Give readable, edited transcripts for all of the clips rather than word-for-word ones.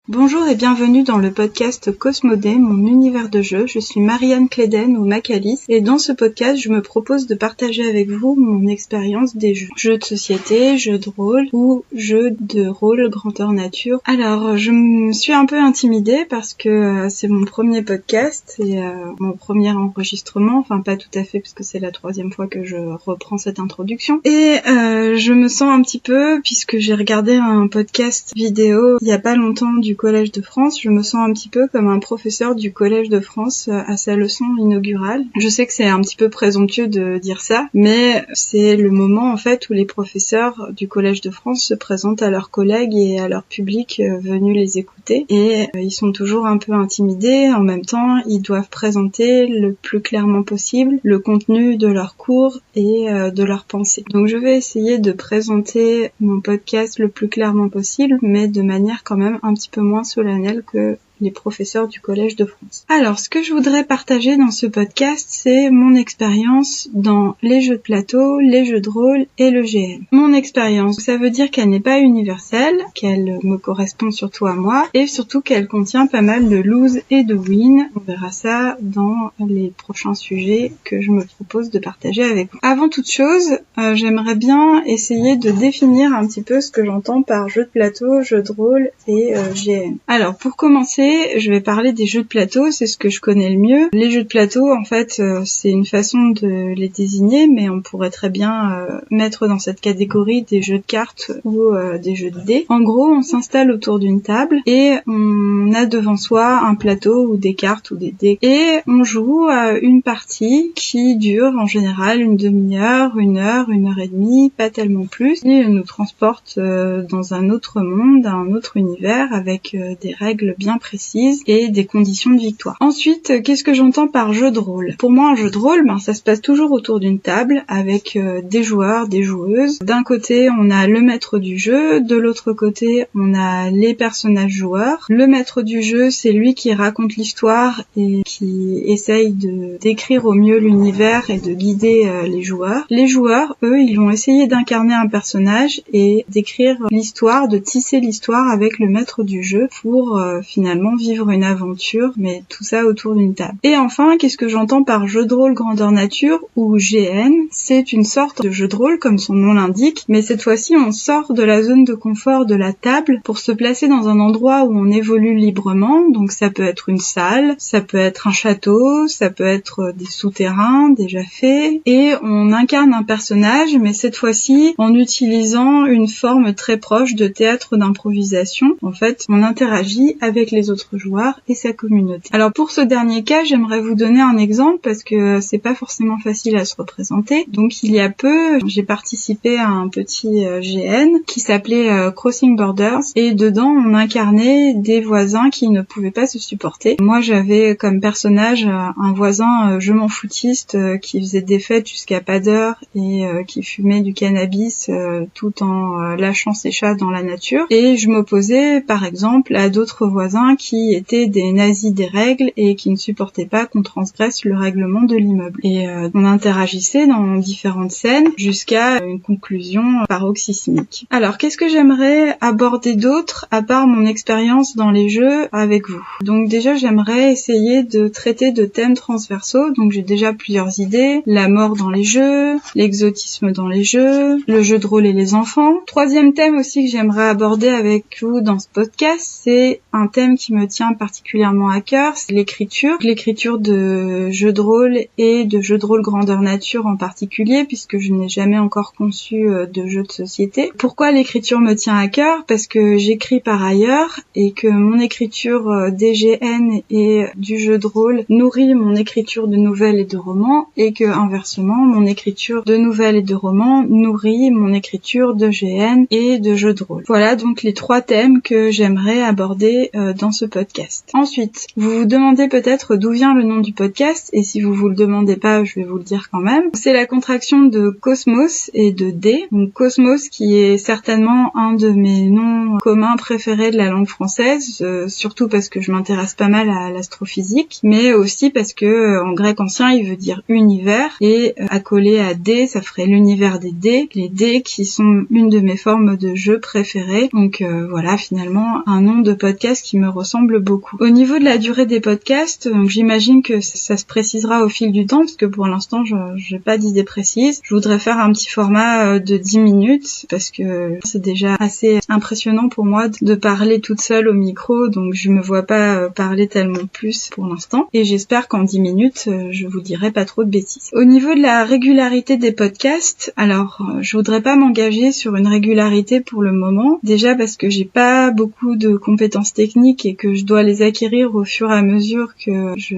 Bonjour et bienvenue dans le podcast Cosmodé, mon univers de jeu. Je suis Marianne Cléden ou Macalis et dans ce podcast, je me propose de partager avec vous mon expérience des jeux de société, jeux de rôle ou jeux de rôle grandeur nature. Alors, je me suis un peu intimidée parce que c'est mon premier podcast, c'est mon premier enregistrement, enfin pas tout à fait parce que c'est la 3e fois que je reprends cette introduction. Et je me sens un petit peu, puisque j'ai regardé un podcast vidéo il y a pas longtemps du Collège de France, je me sens un petit peu comme un professeur du Collège de France à sa leçon inaugurale. Je sais que c'est un petit peu présomptueux de dire ça, mais c'est le moment en fait où les professeurs du Collège de France se présentent à leurs collègues et à leur public venus les écouter, et ils sont toujours un peu intimidés. En même temps, ils doivent présenter le plus clairement possible le contenu de leur cours et de leurs pensées. Donc je vais essayer de présenter mon podcast le plus clairement possible, mais de manière quand même un petit peu moins solennelle que les professeurs du Collège de France. Alors, ce que je voudrais partager dans ce podcast, c'est mon expérience dans les jeux de plateau, les jeux de rôle et le GN. Mon expérience, ça veut dire qu'elle n'est pas universelle, qu'elle me correspond surtout à moi, et surtout qu'elle contient pas mal de lose et de win. On verra ça dans les prochains sujets que je me propose de partager avec vous. Avant toute chose, j'aimerais bien essayer de définir un petit peu ce que j'entends par jeu de plateau, jeu de rôle et GN. Alors, pour commencer, je vais parler des jeux de plateau, c'est ce que je connais le mieux. Les jeux de plateau, en fait, c'est une façon de les désigner, mais on pourrait très bien mettre dans cette catégorie des jeux de cartes ou des jeux de dés. En gros, on s'installe autour d'une table et on a devant soi un plateau ou des cartes ou des dés. Et on joue à une partie qui dure en général une demi-heure, une heure et demie, pas tellement plus. Et elle nous transporte dans un autre monde, un autre univers avec des règles bien précises et des conditions de victoire. Ensuite, qu'est-ce que j'entends par jeu de rôle ? Pour moi, un jeu de rôle, ça se passe toujours autour d'une table avec des joueurs, des joueuses. D'un côté, on a le maître du jeu, de l'autre côté, on a les personnages joueurs. Le maître du jeu, c'est lui qui raconte l'histoire et qui essaye de décrire au mieux l'univers et de guider les joueurs. Les joueurs, eux, ils vont essayer d'incarner un personnage et d'écrire l'histoire, de tisser l'histoire avec le maître du jeu pour finalement vivre une aventure, mais tout ça autour d'une table. Et enfin, qu'est-ce que j'entends par jeu de rôle grandeur nature ou GN ? C'est une sorte de jeu de rôle comme son nom l'indique, mais cette fois-ci on sort de la zone de confort de la table pour se placer dans un endroit où on évolue librement. Donc ça peut être une salle, ça peut être un château, ça peut être des souterrains déjà faits, et on incarne un personnage, mais cette fois-ci en utilisant une forme très proche de théâtre d'improvisation. En fait, on interagit avec les autres joueurs et sa communauté. Alors pour ce dernier cas, j'aimerais vous donner un exemple parce que c'est pas forcément facile à se représenter. Donc il y a peu, j'ai participé à un petit GN qui s'appelait Crossing Borders, et dedans on incarnait des voisins qui ne pouvaient pas se supporter. Moi j'avais comme personnage un voisin je m'en foutiste qui faisait des fêtes jusqu'à pas d'heure et qui fumait du cannabis tout en lâchant ses chats dans la nature, et je m'opposais par exemple à d'autres voisins qui étaient des nazis des règles et qui ne supportaient pas qu'on transgresse le règlement de l'immeuble. Et on interagissait dans différentes scènes jusqu'à une conclusion paroxysmique. Alors, qu'est-ce que j'aimerais aborder d'autre à part mon expérience dans les jeux avec vous ? Donc déjà, j'aimerais essayer de traiter de thèmes transversaux. Donc j'ai déjà plusieurs idées. La mort dans les jeux, l'exotisme dans les jeux, le jeu de rôle et les enfants. Troisième thème aussi que j'aimerais aborder avec vous dans ce podcast, c'est un thème qui me tient particulièrement à cœur, c'est l'écriture. L'écriture de jeux de rôle et de jeux de rôle grandeur nature en particulier, puisque je n'ai jamais encore conçu de jeu de société. Pourquoi l'écriture me tient à cœur ? Parce que j'écris par ailleurs et que mon écriture DGN et du jeu de rôle nourrit mon écriture de nouvelles et de romans, et que inversement, mon écriture de nouvelles et de romans nourrit mon écriture de GN et de jeux de rôle. Voilà donc les 3 thèmes que j'aimerais aborder dans ce podcast. Ensuite, vous vous demandez peut-être d'où vient le nom du podcast, et si vous le demandez pas, je vais vous le dire quand même. C'est la contraction de Cosmos et de D. Donc Cosmos qui est certainement un de mes noms communs préférés de la langue française, surtout parce que je m'intéresse pas mal à l'astrophysique, mais aussi parce que en grec ancien il veut dire univers, et accolé à D, ça ferait l'univers des dés, les dés qui sont une de mes formes de jeu préférées. Donc voilà, finalement un nom de podcast qui me ressemble beaucoup. Au niveau de la durée des podcasts, donc j'imagine que ça se précisera au fil du temps, parce que pour l'instant j'ai pas d'idée précise. Je voudrais faire un petit format de 10 minutes, parce que c'est déjà assez impressionnant pour moi de parler toute seule au micro, donc je me vois pas parler tellement plus pour l'instant, et j'espère qu'en 10 minutes je vous dirai pas trop de bêtises. Au niveau de la régularité des podcasts, alors je voudrais pas m'engager sur une régularité pour le moment, déjà parce que j'ai pas beaucoup de compétences techniques et que je dois les acquérir au fur et à mesure que je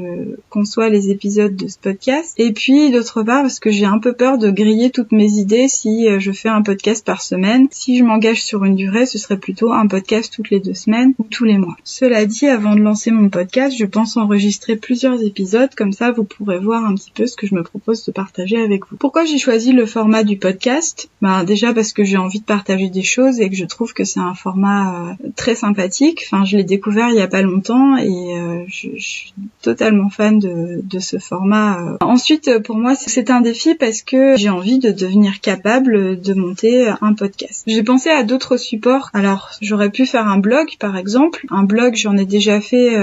conçois les épisodes de ce podcast, et puis d'autre part parce que j'ai un peu peur de griller toutes mes idées si je fais un podcast par semaine. Si je m'engage sur une durée, ce serait plutôt un podcast toutes les 2 semaines ou tous les mois. Cela dit, avant de lancer mon podcast, je pense enregistrer plusieurs épisodes, comme ça vous pourrez voir un petit peu ce que je me propose de partager avec vous. Pourquoi j'ai choisi le format du podcast ? Déjà parce que j'ai envie de partager des choses et que je trouve que c'est un format très sympathique. Enfin, je l'ai découvert il y a pas longtemps et je suis totalement fan de ce format. Ensuite, pour moi, c'est un défi parce que j'ai envie de devenir capable de monter un podcast. J'ai pensé à d'autres supports. Alors, j'aurais pu faire un blog, par exemple. Un blog, j'en ai déjà fait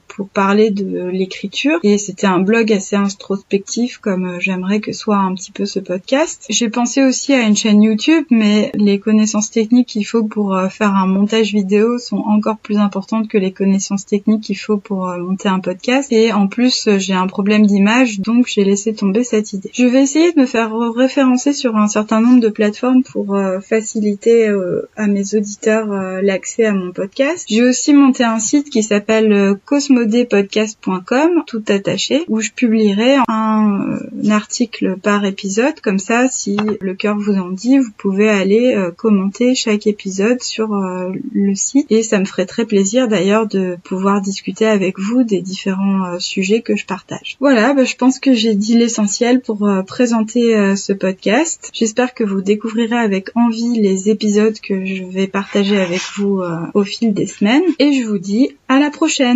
pour parler de l'écriture, et c'était un blog assez introspectif, comme j'aimerais que soit un petit peu ce podcast. J'ai pensé aussi à une chaîne YouTube, mais les connaissances techniques qu'il faut pour faire un montage vidéo sont encore plus importantes que les connaissances techniques qu'il faut pour monter un podcast, et en plus j'ai un problème d'image, donc j'ai laissé tomber cette idée. Je vais essayer de me faire référencer sur un certain nombre de plateformes pour faciliter à mes auditeurs l'accès à mon podcast. J'ai aussi monté un site qui s'appelle cosmodepodcast.com, tout attaché, où je publierai un article par épisode. Comme ça, si le cœur vous en dit, vous pouvez aller commenter chaque épisode sur le site, et ça me ferait très plaisir d'ailleurs de pouvoir discuter avec vous des différents sujets que je partage. Voilà, je pense que j'ai dit l'essentiel pour présenter ce podcast. J'espère que vous découvrirez avec envie les épisodes que je vais partager avec vous au fil des semaines, et je vous dis à la prochaine.